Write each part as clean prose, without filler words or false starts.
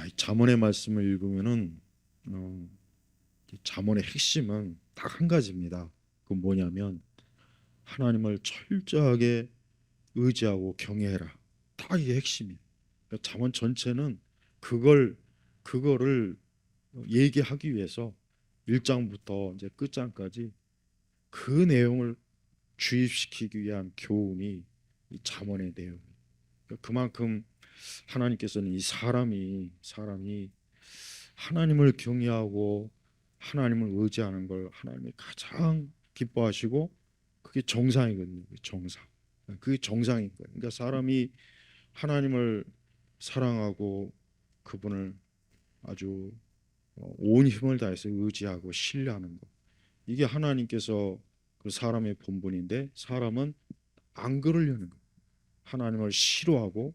이 잠언의 말씀을 읽으면은 어, 이 잠언의 핵심은 딱 한 가지입니다. 그건 뭐냐면 하나님을 철저하게 의지하고 경외해라. 딱 이게 핵심이에요. 그러니까 잠언 전체는 그걸 그거를 얘기하기 위해서 1장부터 이제 끝장까지 그 내용을 주입시키기 위한 교훈이 이 잠언의 내용이에요. 그러니까 그만큼 하나님께서는 이 사람이 하나님을 경외하고 하나님을 의지하는 걸 하나님이 가장 기뻐하시고 그게 정상이거든요. 그게 정상. 그게 정상인 거예요. 그러니까 사람이 하나님을 사랑하고 그분을 아주 온 힘을 다해서 의지하고 신뢰하는 것. 이게 하나님께서 그 사람의 본분인데 사람은 안 그러려는 거예요. 하나님을 싫어하고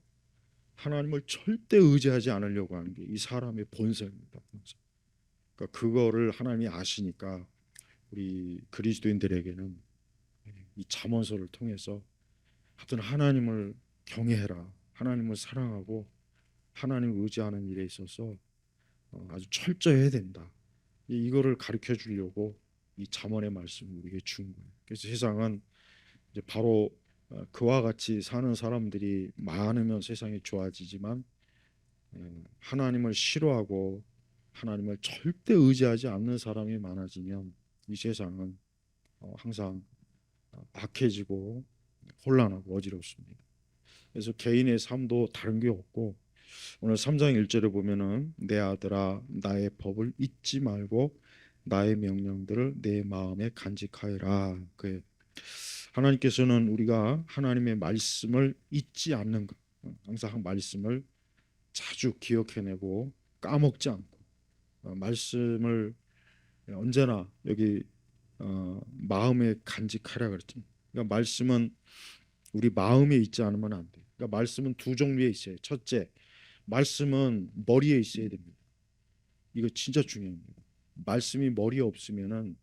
하나님을 절대 의지하지 않으려고 하는 게 이 사람의 본성입니다. 그러니까 그거를 하나님이 아시니까 우리 그리스도인들에게는 이 잠언서를 통해서 하여튼 하나님을 경외해라. 하나님을 사랑하고 하나님을 의지하는 일에 있어서 아주 철저해야 된다. 이거를 가르쳐 주려고 이 잠언의 말씀을 우리에게 준 거예요. 그래서 세상은 이제 바로 그와 같이 사는 사람들이 많으면 세상이 좋아지지만 하나님을 싫어하고 하나님을 절대 의지하지 않는 사람이 많아지면 이 세상은 항상 악해지고 혼란하고 어지럽습니다. 그래서 개인의 삶도 다른 게 없고 오늘 3장 1절에 보면은 내 아들아 나의 법을 잊지 말고 나의 명령들을 내 마음에 간직하여라. 그 하나님께서는 우리가 하나님의 말씀을 잊지 않는 것, 항상 말씀을 자주 기억해내고 까먹지 않고 말씀을 언제나 여기 마음에 간직하라 그랬죠. 그러니까 말씀은 우리 마음에 있지 않으면 안 돼. 그러니까 말씀은 두 종류에 있어요. 첫째, 말씀은 머리에 있어야 됩니다. 이거 진짜 중요합니다. 말씀이 머리에 없으면은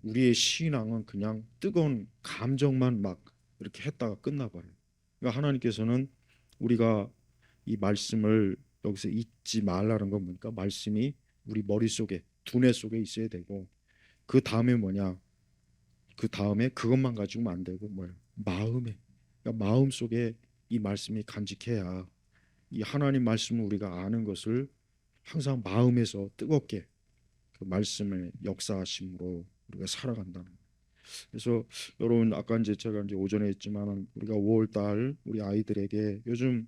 우리의 신앙은 그냥 뜨거운 감정만 막 이렇게 했다가 끝나버려요. 그러니까 하나님께서는 우리가 이 말씀을 여기서 잊지 말라는 건 뭡니까? 말씀이 우리 머릿속에 두뇌 속에 있어야 되고 그 다음에 뭐냐? 그 다음에 그것만 가지고는 안 되고 뭐예요? 마음에 그러니까 마음 속에 이 말씀이 간직해야 이 하나님 말씀을 우리가 아는 것을 항상 마음에서 뜨겁게 그 말씀의 역사하심으로 우리가 살아간다는 거예요. 그래서 여러분 아까 이제 제가 이제 오전에 했지만은 우리가 5월 달 우리 아이들에게 요즘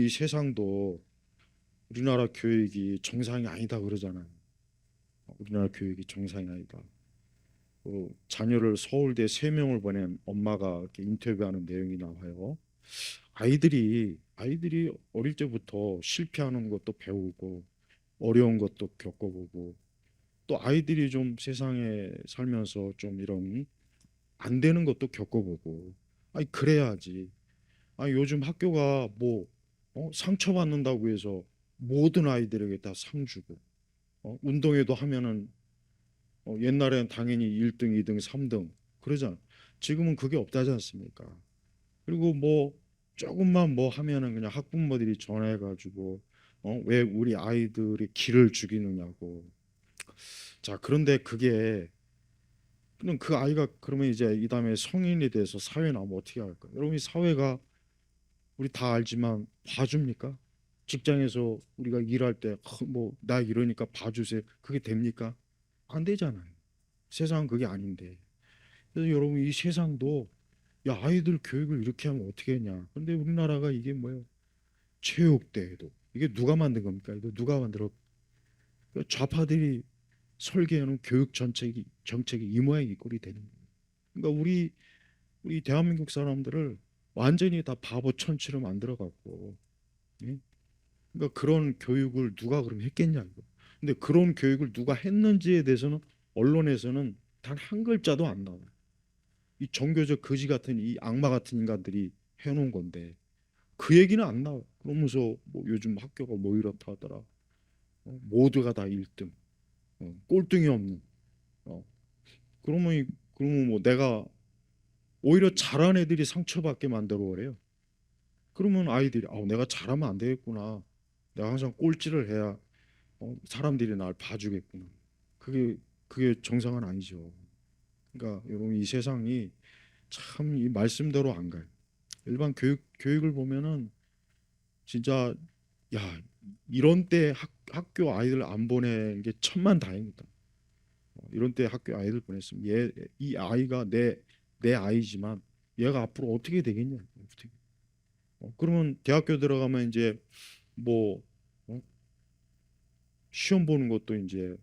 이 세상도 우리나라 교육이 정상이 아니다 그러잖아요. 우리나라 교육이 정상이 아니다. 자녀를 서울대 3명을 보낸 엄마가 이렇게 인터뷰하는 내용이 나와요. 아이들이 어릴 때부터 실패하는 것도 배우고 어려운 것도 겪어보고 또 아이들이 좀 세상에 살면서 좀 이런 안 되는 것도 겪어보고 아니 그래야지. 아니 요즘 학교가 뭐 상처받는다고 해서 모든 아이들에게 다 상 주고 운동회도 하면은 옛날엔 당연히 1등, 2등, 3등 그러잖아. 지금은 그게 없다지 않습니까? 그리고 뭐 조금만 뭐 하면은 그냥 학부모들이 전화해가지고 왜 우리 아이들이 기를 죽이느냐고. 자, 그런데 그게 그럼 그 아이가 그러면 이제 이 다음에 성인이 돼서 사회 나오면 어떻게 할까? 여러분 이 사회가 우리 다 알지만 봐줍니까? 직장에서 우리가 일할 때 뭐 나 이러니까 봐주세요. 그게 됩니까? 안 되잖아요. 세상은 그게 아닌데. 그래서 여러분 이 세상도 야 아이들 교육을 이렇게 하면 어떻게 했냐. 근데 우리나라가 이게 뭐예요? 체육대회도 이게 누가 만든 겁니까? 이거 누가 만들어? 좌파들이 설계하는 교육 정책이 이 모양 이 꼴이 되는 거예요. 그러니까 우리 대한민국 사람들을 완전히 다 바보 천치로 만들어 갖고 예? 그러니까 그런 교육을 누가 그럼 했겠냐 이거. 근데 그런 교육을 누가 했는지에 대해서는 언론에서는 단 한 글자도 안 나와요. 이 종교적 거지 같은 이 악마 같은 인간들이 해놓은 건데 그 얘기는 안 나와요. 그러면서 뭐 요즘 학교가 뭐 이렇다 하더라. 모두가 다 1등, 꼴등이 없는. 어, 그러면 뭐 내가 오히려 잘한 애들이 상처받게 만들어 버려요. 그러면 아이들이 내가 잘하면 안 되겠구나. 내가 항상 꼴찌를 해야 사람들이 날 봐주겠구나. 그게 정상은 아니죠. 그러니까 여러분 이 세상이 참 이 말씀대로 안 가요. 일반 교육을 보면은 진짜 야 이런 때 학교 아이들 안 보내는 게 천만다행이다. 이런 때 학교 아이들 보냈으면 이 아이가 내 아이지만 얘가 앞으로 어떻게 되겠냐. 어떻게. 그러면 대학교 들어가면 이제 뭐 어? 시험 보는 것도 이제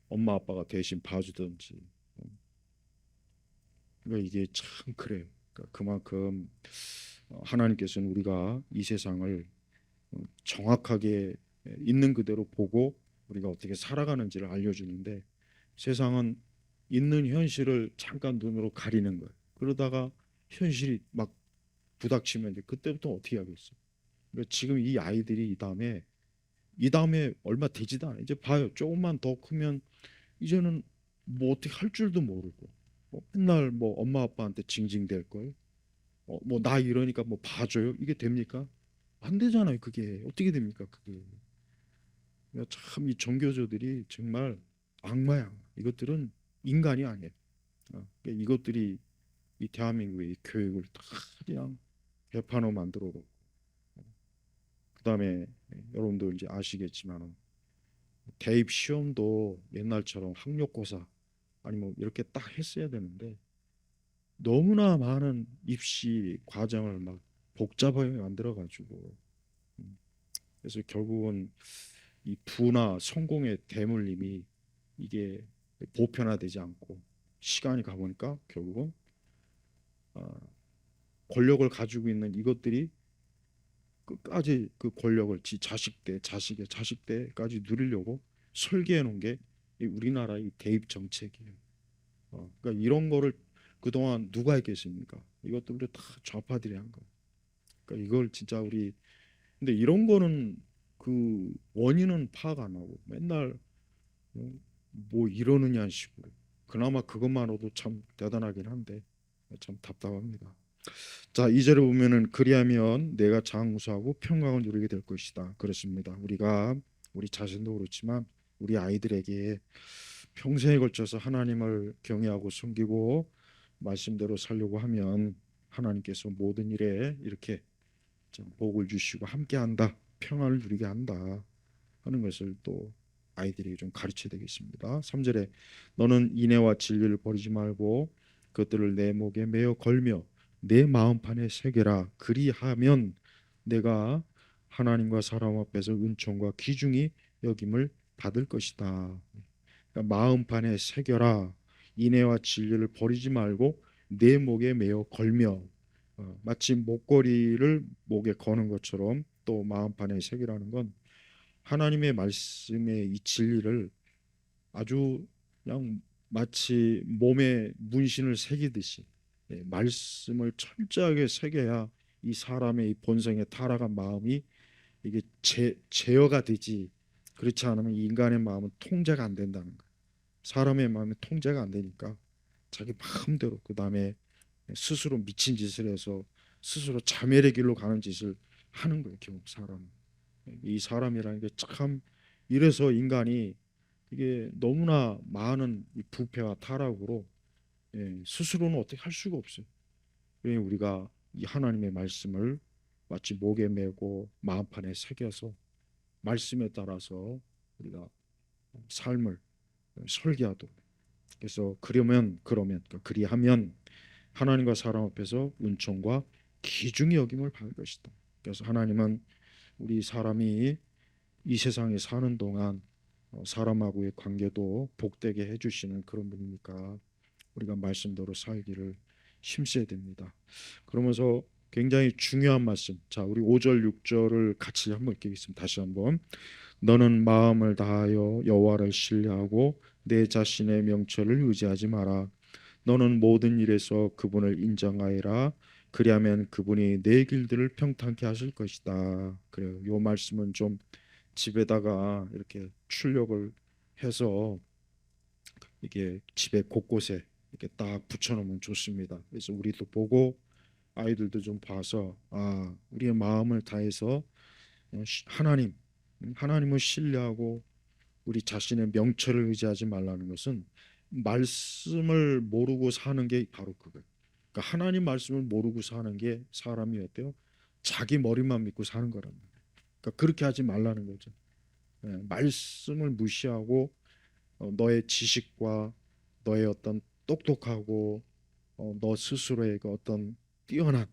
엄마 아빠가 대신 봐주든지. 어, 그러니까 이게 참 그래요. 그러니까 그만큼 하나님께서는 우리가 이 세상을 정확하게 있는 그대로 보고 우리가 어떻게 살아가는지를 알려주는데 세상은 있는 현실을 잠깐 눈으로 가리는 거예요. 그러다가 현실이 막 부닥치면 이제 그때부터 어떻게 하겠어? 그러니까 지금 이 아이들이 이 다음에 얼마 되지도 않아. 이제 봐요. 조금만 더 크면 이제는 뭐 어떻게 할 줄도 모르고 맨날 뭐 엄마 아빠한테 징징댈 걸. 뭐 나 이러니까 뭐 봐줘요. 이게 됩니까? 안 되잖아요. 그게 어떻게 됩니까? 그게. 참 이 종교조들이 정말 악마야. 이것들은 인간이 아니에요. 그러니까 이것들이 이 대한민국의 이 교육을 다 그냥 개판으로 만들어 놓고 그다음에 여러분도 이제 아시겠지만 대입 시험도 옛날처럼 학력고사 아니 뭐 이렇게 딱 했어야 되는데 너무나 많은 입시 과정을 막 복잡하게 만들어 가지고 그래서 결국은 이 부나 성공의 대물림이 이게 보편화되지 않고 시간이 가보니까 결국은 어, 권력을 가지고 있는 이것들이 끝까지 그 권력을 지 자식 때 자식의 자식 때까지 누리려고 설계해 놓은 게 이 우리나라의 대입 정책이에요. 그러니까 이런 거를 그동안 누가 했겠습니까? 이것들을 다 좌파들이 한 거예요. 그러니까 이걸 진짜 우리 근데 이런 거는 그 원인은 파악 안 하고 맨날 뭐 이러느냐 식으로 그나마 그것만으로도 참 대단하긴 한데 참 답답합니다. 자, 2절에 보면은 그리하면 내가 장수하고 평강을 누리게 될 것이다. 그렇습니다. 우리가 우리 자신도 그렇지만 우리 아이들에게 평생에 걸쳐서 하나님을 경외하고 섬기고 말씀대로 살려고 하면 하나님께서 모든 일에 이렇게 복을 주시고 함께한다. 평안을 누리게 한다. 하는 것을 또 아이들에게 좀 가르쳐야 되겠습니다. 3절에 너는 인애와 진리를 버리지 말고 그것들을 내 목에 매어 걸며 내 마음판에 새겨라. 그리하면 내가 하나님과 사람 앞에서 은총과 귀중히 여김을 받을 것이다. 그러니까 마음판에 새겨라. 인애와 진리를 버리지 말고 내 목에 매어 걸며 마치 목걸이를 목에 거는 것처럼 또 마음판에 새기라는 건 하나님의 말씀의 이 진리를 아주 그냥 마치 몸에 문신을 새기듯이 말씀을 철저하게 새겨야 이 사람의 이 본성의 타락한 마음이 이게 제어가 되지 그렇지 않으면 이 인간의 마음은 통제가 안 된다는 거예요. 사람의 마음이 통제가 안 되니까 자기 마음대로 그 다음에 스스로 미친 짓을 해서 스스로 자멸의 길로 가는 짓을 하는 거예요. 결국 사람 이 사람이라는 게 참 이래서 인간이 이게 너무나 많은 이 부패와 타락으로 스스로는 어떻게 할 수가 없어요. 그러니 우리가 이 하나님의 말씀을 마치 목에 메고 마음판에 새겨서 말씀에 따라서 우리가 삶을 설계하도록 그래서 그러면 그리하면 하나님과 사람 앞에서 은총과 귀중히 여김을 받을 것이다. 그래서 하나님은 우리 사람이 이 세상에 사는 동안 사람하고의 관계도 복되게 해주시는 그런 분이니까 우리가 말씀대로 살기를 힘써야 됩니다. 그러면서 굉장히 중요한 말씀. 자, 우리 5절 6절을 같이 한번 읽겠습니다. 다시 한번. 너는 마음을 다하여 여호와를 신뢰하고 내 자신의 명철을 의지하지 마라. 너는 모든 일에서 그분을 인정하여라. 그리하면 그분이 내 길들을 평탄케 하실 것이다. 그래요. 요 말씀은 좀 집에다가 이렇게 출력을 해서 이게 집에 곳곳에 이렇게 딱 붙여놓으면 좋습니다. 그래서 우리도 보고 아이들도 좀 봐서 우리의 마음을 다해서 하나님 하나님을 신뢰하고 우리 자신의 명철을 의지하지 말라는 것은 말씀을 모르고 사는 게 바로 그거예요. 그러니까 하나님 말씀을 모르고 사는 게 사람이 어때요? 자기 머리만 믿고 사는 거란 말이에요. 그러니까 그렇게 하지 말라는 거죠. 말씀을 무시하고 너의 지식과 너의 어떤 똑똑하고 너 스스로의 그 어떤 뛰어난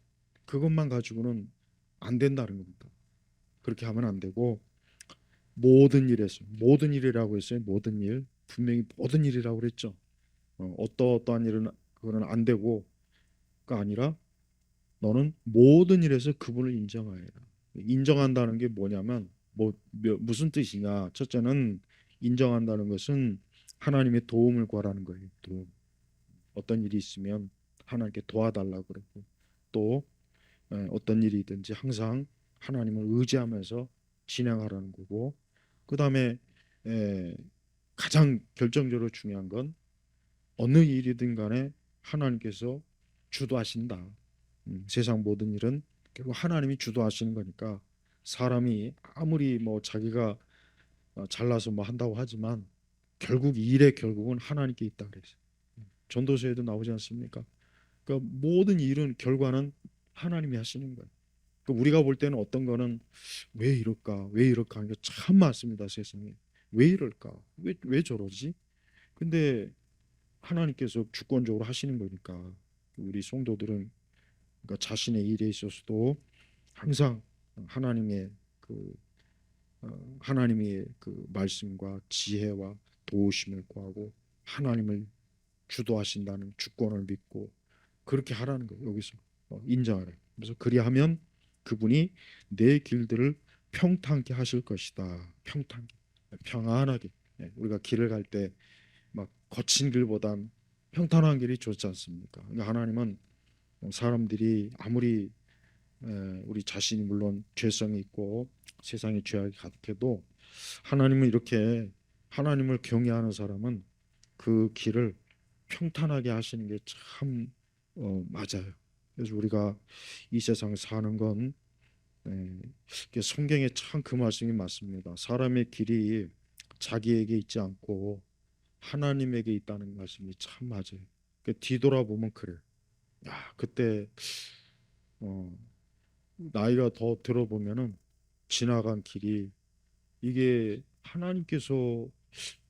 그것만 가지고는 안 된다는 겁니다. 그렇게 하면 안 되고 모든 일에서 모든 일이라고 했어요. 모든 일 분명히 모든 일이라고 그랬죠. 어떠한 일은 그거는 안 되고 가 아니라 너는 모든 일에서 그분을 인정하여라. 인정한다는 게 뭐냐면 무슨 뜻이냐? 첫째는 인정한다는 것은 하나님의 도움을 구하라는 거예요. 도움. 어떤 일이 있으면 하나님께 도와달라고 그러고 또 어떤 일이든지 항상 하나님을 의지하면서 진행하라는 거고 그다음에 에, 가장 결정적으로 중요한 건 어느 일이든 간에 하나님께서 주도하신다. 세상 모든 일은 결국 하나님이 주도하시는 거니까 사람이 아무리 뭐 자기가 잘나서 뭐 한다고 하지만 결국 이 일의 결국은 하나님께 있다 그랬어요. 전도서에도 나오지 않습니까? 그러니까 모든 일은 결과는 하나님이 하시는 거예요. 그러니까 우리가 볼 때는 어떤 거는 왜 이럴까, 왜 이럴까 하는 게 참 많습니다 세상에. 왜 이럴까, 왜 저러지? 근데 하나님께서 주권적으로 하시는 거니까 우리 성도들은 그러니까 자신의 일에 있어서도 항상 하나님의 그 하나님의 그 말씀과 지혜와 도우심을 구하고 하나님을 주도하신다는 주권을 믿고 그렇게 하라는 거예요. 여기서 인정하라. 그래서 그리하면 그분이 내 길들을 평탄케 하실 것이다. 평탄케, 평안하게. 우리가 길을 갈 때 막 거친 길보단 평탄한 길이 좋지 않습니까? 그러니까 하나님은 사람들이 아무리 우리 자신이 물론 죄성이 있고 세상에 죄악이 가득해도 하나님은 이렇게 하나님을 경외하는 사람은 그 길을 평탄하게 하시는 게 참 맞아요. 그래서 우리가 이 세상을 사는 건 성경에 참 그 말씀이 맞습니다. 사람의 길이 자기에게 있지 않고 하나님에게 있다는 말씀이 참 맞아요. 뒤돌아보면 그래. 야, 그때 어, 나이가 더 들어보면은 지나간 길이 이게 하나님께서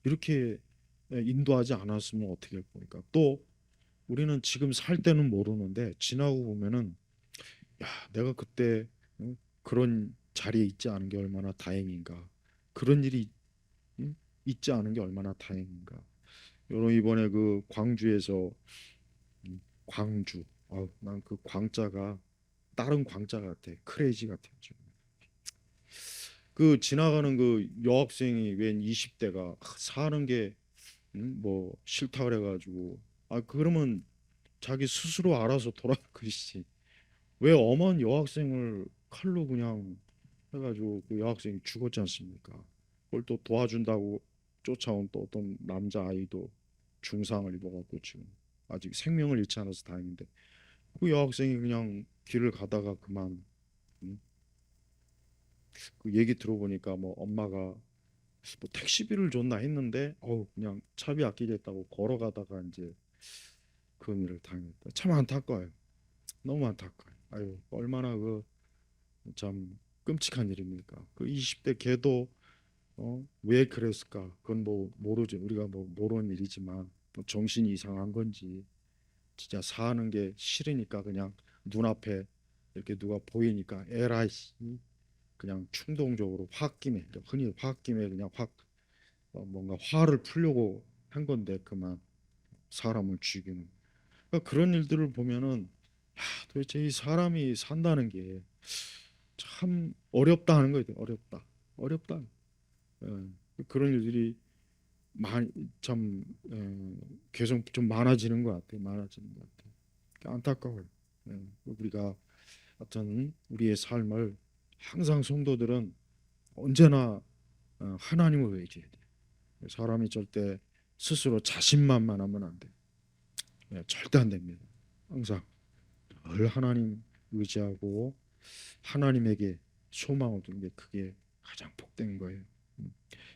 이렇게 인도하지 않았으면 어떻게 할 거니까. 또 우리는 지금 살 때는 모르는데 지나고 보면은 야, 내가 그때 그런 자리에 있지 않은 게 얼마나 다행인가. 그런 일이 있지 않은 게 얼마나 다행인가. 여러분 이번에 그 광주에서 광주. 난 그 광자가 다른 광자 같아. 크레이지 같아. 그 지나가는 그 여학생이 웬 20대가 사는 게 뭐 싫다 그래가지고 그러면 자기 스스로 알아서 돌아갈 것이지 왜 엄한 여학생을 칼로 그냥 해가지고 그 여학생이 죽었지 않습니까? 그걸 또 도와준다고 쫓아온 또 어떤 남자 아이도 중상을 입어갖고 지금 아직 생명을 잃지 않아서 다행인데 그 여학생이 그냥 길을 가다가 그만 음? 그 얘기 들어보니까 뭐 엄마가 뭐 택시비를 줬나 했는데 그냥 차비 아끼겠다고 걸어가다가 이제 그런 일을 당했다. 참 안타까워요. 너무 안타까워요. 아유 얼마나 그 참 끔찍한 일입니까? 그 20대 걔도 왜 그랬을까? 그건 뭐 모르죠. 우리가 뭐 모르는 일이지만 뭐 정신이 이상한 건지 진짜 사는 게 싫으니까 그냥 눈앞에 이렇게 누가 보이니까 에라이 그냥 충동적으로 홧김에 그러니까 흔히 홧김에 그냥 확 뭔가 화를 풀려고 한 건데 그만 사람을 죽이는 그러니까 그런 일들을 보면은 도대체 이 사람이 산다는 게 참 어렵다 하는 거예요. 어렵다. 어렵다. 그런 일들이 많이 참 계속 좀 많아지는 것 같아요. 많아지는 것 같아요. 안타까워요. 우리가 어떤 우리의 삶을 항상 성도들은 언제나 하나님을 의지해야 돼요. 사람이 절대 스스로 자신만만하면 안 돼요. 절대 안 됩니다. 항상 늘 하나님 의지하고 하나님에게 소망을 두는 게 그게 가장 복된 거예요.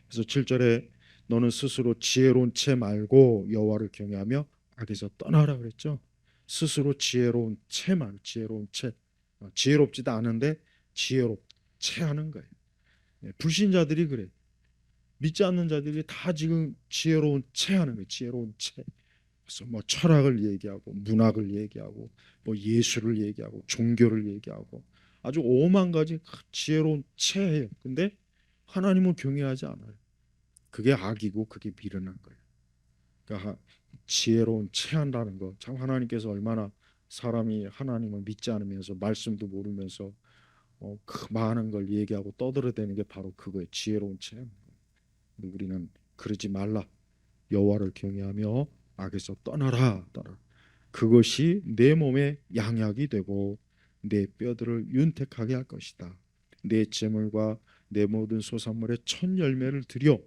그래서 7절에 너는 스스로 지혜로운 채 말고 여호와를 경외하며 악에서 떠나라 그랬죠. 스스로 지혜로운 채 말, 지혜로운 채, 지혜롭지도 않은데 지혜롭 채 하는 거예요. 불신자들이 그래. 믿지 않는 자들이 다 지금 지혜로운 채 하는 거예요. 지혜로운 채. 그래서 뭐 철학을 얘기하고 문학을 얘기하고 뭐 예술을 얘기하고 종교를 얘기하고 아주 오만 가지 지혜로운 채예요. 근데 하나님은 경외하지 않아요. 그게 악이고 그게 미련한 거예요. 그러니까 지혜로운 채한다는 거, 참 하나님께서 얼마나 사람이 하나님을 믿지 않으면서 말씀도 모르면서 그 많은 걸 얘기하고 떠들어대는 게 바로 그거예요. 지혜로운 채. 우리는 그러지 말라. 여호와를 경외하며 악에서 떠나라. 떠나라. 그것이 내 몸의 양약이 되고 내 뼈들을 윤택하게 할 것이다. 내 재물과 내 모든 소산물의 첫 열매를 드려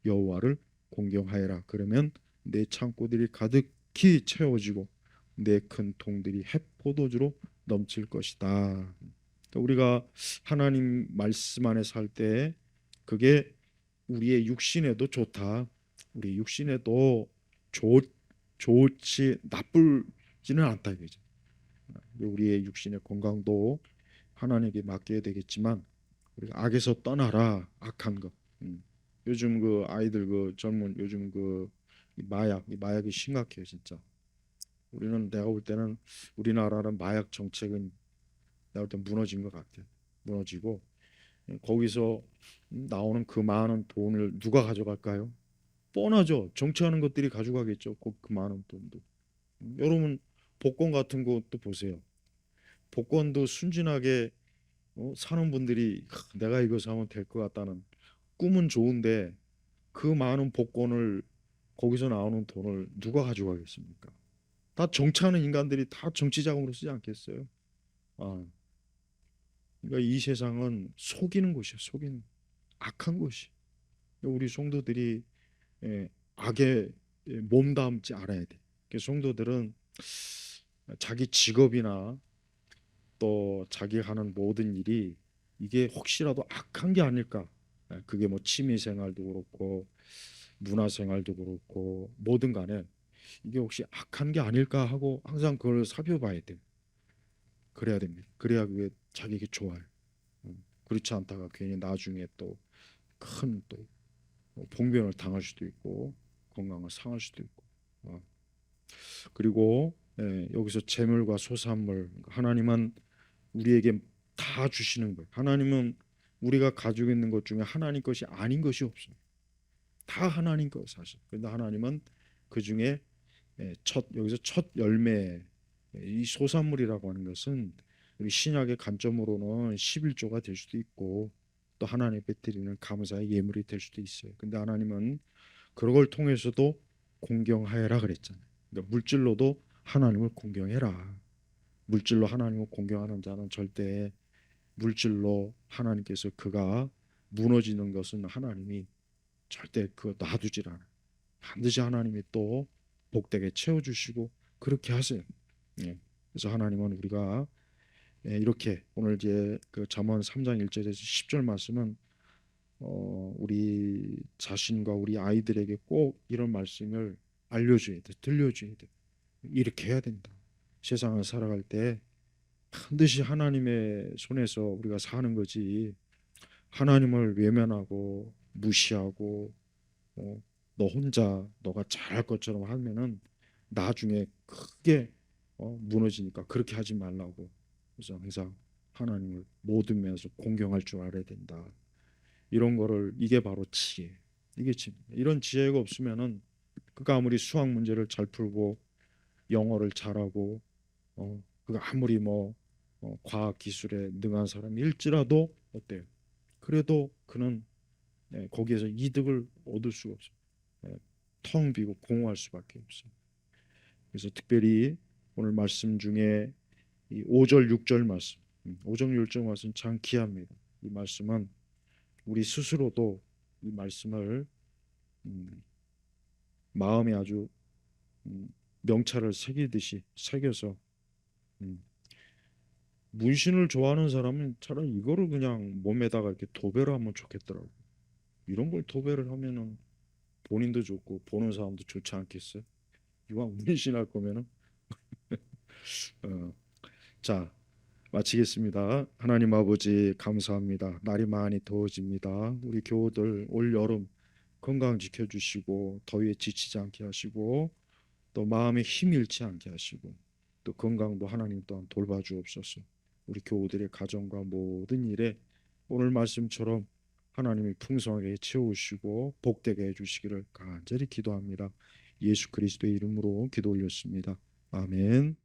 여호와를 공경하여라. 그러면 내 창고들이 가득히 채워지고 내 큰 통들이 햇포도주로 넘칠 것이다. 그러니까 우리가 하나님 말씀 안에 살 때 그게 우리의 육신에도 좋다. 우리 육신에도 좋지 나쁘지는 않다 이거죠. 우리의 육신의 건강도 하나님께 맡겨야 되겠지만 우리가 악에서 떠나라. 악한 것. 요즘 그 아이들 그 젊은 요즘 그 이 마약이 심각해요 진짜. 우리는 내가 볼 때는 우리나라는 마약 정책은 내가 볼 때 무너진 것 같아. 무너지고 거기서 나오는 그 많은 돈을 누가 가져갈까요? 뻔하죠. 정치하는 것들이 가져가겠죠. 그 많은 돈도. 여러분 복권 같은 것도 보세요. 복권도 순진하게 사는 분들이 내가 이거 사면 될 것 같다는 꿈은 좋은데 그 많은 복권을 거기서 나오는 돈을 누가 가져가겠습니까? 다 정치하는 인간들이 다 정치 자금으로 쓰지 않겠어요? 아, 그러니까 이 세상은 속이는 곳이야. 속이는 악한 곳이. 우리 성도들이 악에 몸담지 않아야 돼. 그 성도들은 자기 직업이나 또 자기 하는 모든 일이 이게 혹시라도 악한 게 아닐까? 그게 뭐 취미 생활도 그렇고 문화 생활도 그렇고 뭐든 간에 이게 혹시 악한 게 아닐까 하고 항상 그걸 살펴봐야 돼. 그래야 됩니다. 그래야 그게 자기에게 좋아요. 그렇지 않다가 괜히 나중에 또 큰 또 봉변을 당할 수도 있고 건강을 상할 수도 있고. 그리고 여기서 재물과 소산물 하나님은 우리에게 다 주시는 거예요. 하나님은 우리가 가지고 있는 것 중에 하나님 것이 아닌 것이 없어요. 다 하나님 것 사실. 그런데 하나님은 그 중에 여기서 첫 열매 이 소산물이라고 하는 것은 우리 신약의 관점으로는 11조가 될 수도 있고 또 하나님 베드리는 감사의 예물이 될 수도 있어요. 근데 하나님은 그런 걸 통해서도 공경하여라 그랬잖아요. 그러니까 물질로도 하나님을 공경해라. 물질로 하나님을 공경하는 자는 절대 물질로 하나님께서 그가 무너지는 것은 하나님이 절대 그거 놔두질 않아요. 반드시 하나님이 또 복되게 채워주시고 그렇게 하세요. 예. 그래서 하나님은 우리가 이렇게 오늘 이제 그 잠언 3장 1절에서 10절 말씀은 우리 자신과 우리 아이들에게 꼭 이런 말씀을 알려줘야 돼, 들려줘야 돼. 이렇게 해야 된다. 세상을 살아갈 때 반드시 하나님의 손에서 우리가 사는 거지. 하나님을 외면하고 무시하고 너 혼자 너가 잘할 것처럼 하면은 나중에 크게 무너지니까 그렇게 하지 말라고. 그래서 항상 하나님을 모든 면에서 공경할 줄 알아야 된다. 이런 거를 이게 바로 지혜. 이게 지혜. 이런 지혜가 없으면은 그가 아무리 수학 문제를 잘 풀고 영어를 잘하고 그가 아무리 뭐 과학 기술에 능한 사람일지라도 어때요? 그래도 그는 거기에서 이득을 얻을 수가 없어요. 텅 비고 공허할 수밖에 없어요. 그래서 특별히 오늘 말씀 중에 이 5절 6절 말씀, 5절 6절 말씀 참 귀합니다. 이 말씀은 우리 스스로도 이 말씀을 음, 마음에 아주 명찰을 새기듯이 새겨서 음, 문신을 좋아하는 사람은 차라리 이거를 그냥 몸에다가 이렇게 도배를 하면 좋겠더라고. 이런 걸 도배를 하면은 본인도 좋고 보는 사람도 좋지 않겠어요? 이왕 문신할 거면은. 어, 자, 마치겠습니다. 하나님 아버지 감사합니다. 날이 많이 더워집니다. 우리 교우들 올 여름 건강 지켜주시고 더위에 지치지 않게 하시고 또 마음에 힘 잃지 않게 하시고 또 건강도 하나님 또한 돌봐주옵소서. 우리 교우들의 가정과 모든 일에 오늘 말씀처럼 하나님이 풍성하게 채우시고 복되게 해주시기를 간절히 기도합니다. 예수 그리스도의 이름으로 기도 올렸습니다. 아멘.